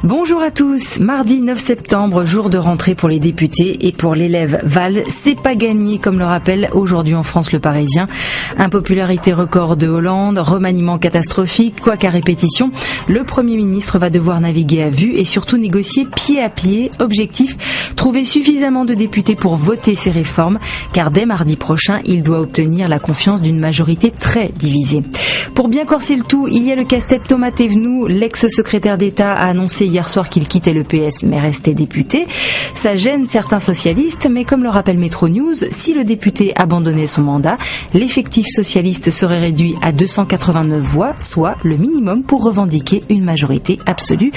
Bonjour à tous. Mardi 9 septembre, jour de rentrée pour les députés et pour l'élève Val, c'est pas gagné comme le rappelle aujourd'hui en France le Parisien. Impopularité record de Hollande, remaniement catastrophique, quoi qu'à répétition, le Premier ministre va devoir naviguer à vue et surtout négocier pied à pied. Objectif, trouver suffisamment de députés pour voter ces réformes, car dès mardi prochain, il doit obtenir la confiance d'une majorité très divisée. Pour bien corser le tout, il y a le casse-tête Thomas Thévenoud, l'ex-secrétaire d'État a annoncé hier soir qu'il quittait le PS mais restait député. Ça gêne certains socialistes, mais comme le rappelle Métro News, si le député abandonnait son mandat, l'effectif socialiste serait réduit à 289 voix, soit le minimum pour revendiquer une majorité absolue.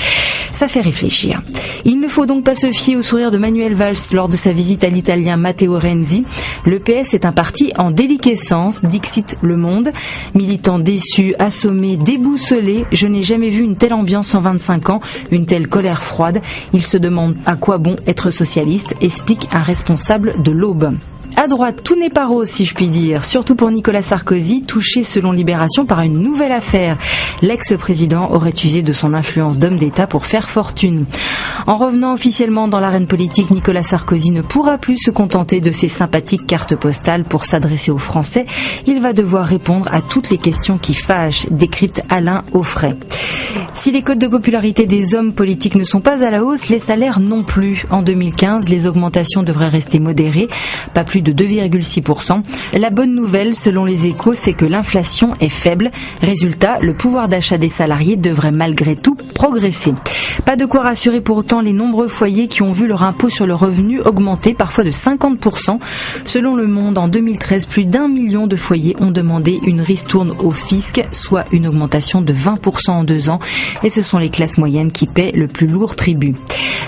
Ça fait réfléchir. Il ne faut donc pas se fier au sourire de Manuel Valls lors de sa visite à l'italien Matteo Renzi. Le PS est un parti en déliquescence, dixit Le Monde. Militant déçu, assommé, déboussolé, je n'ai jamais vu une telle ambiance en 25 ans, une telle colère froide. Il se demande à quoi bon être socialiste, explique un responsable de l'Aube. À droite, tout n'est pas rose, si je puis dire, surtout pour Nicolas Sarkozy, touché selon Libération par une nouvelle affaire. L'ex-président aurait usé de son influence d'homme d'État pour faire fortune. En revenant officiellement dans l'arène politique, Nicolas Sarkozy ne pourra plus se contenter de ses sympathiques cartes postales pour s'adresser aux Français. Il va devoir répondre à toutes les questions qui fâchent, décrypte Alain Auffray. Si les cotes de popularité des hommes politiques ne sont pas à la hausse, les salaires non plus. En 2015, les augmentations devraient rester modérées, pas plus de 2,6%. La bonne nouvelle, selon les Échos, c'est que l'inflation est faible. Résultat, le pouvoir d'achat des salariés devrait malgré tout progresser. Pas de quoi rassurer pour autant les nombreux foyers qui ont vu leur impôt sur le revenu augmenter parfois de 50%. Selon Le Monde, en 2013, plus d'1 million de foyers ont demandé une ristourne au fisc, soit une augmentation de 20% en 2 ans. Et ce sont les classes moyennes qui paient le plus lourd tribut.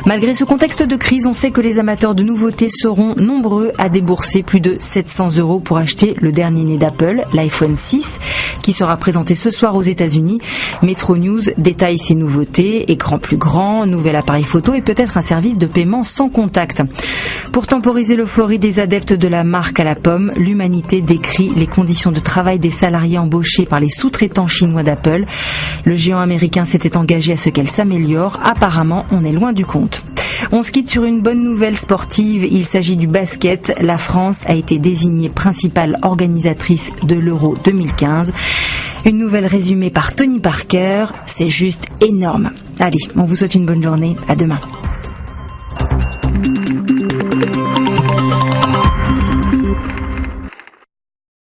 Malgré ce contexte de crise, on sait que les amateurs de nouveautés seront nombreux à débourser plus de 700 € pour acheter le dernier né d'Apple, l'iPhone 6, qui sera présenté ce soir aux États-Unis. Metro News détaille ces nouveautés, écran plus grand, nouvel appareil photo et peut-être un service de paiement sans contact. Pour temporiser l'euphorie des adeptes de la marque à la pomme, l'Humanité décrit les conditions de travail des salariés embauchés par les sous-traitants chinois d'Apple. Le géant américain s'était engagé à ce qu'elle s'améliore. Apparemment, on est loin du compte. On se quitte sur une bonne nouvelle sportive. Il s'agit du basket. La France a été désignée principale organisatrice de l'Euro 2015. Une nouvelle résumée par Tony Parker. C'est juste énorme. Allez, on vous souhaite une bonne journée. À demain.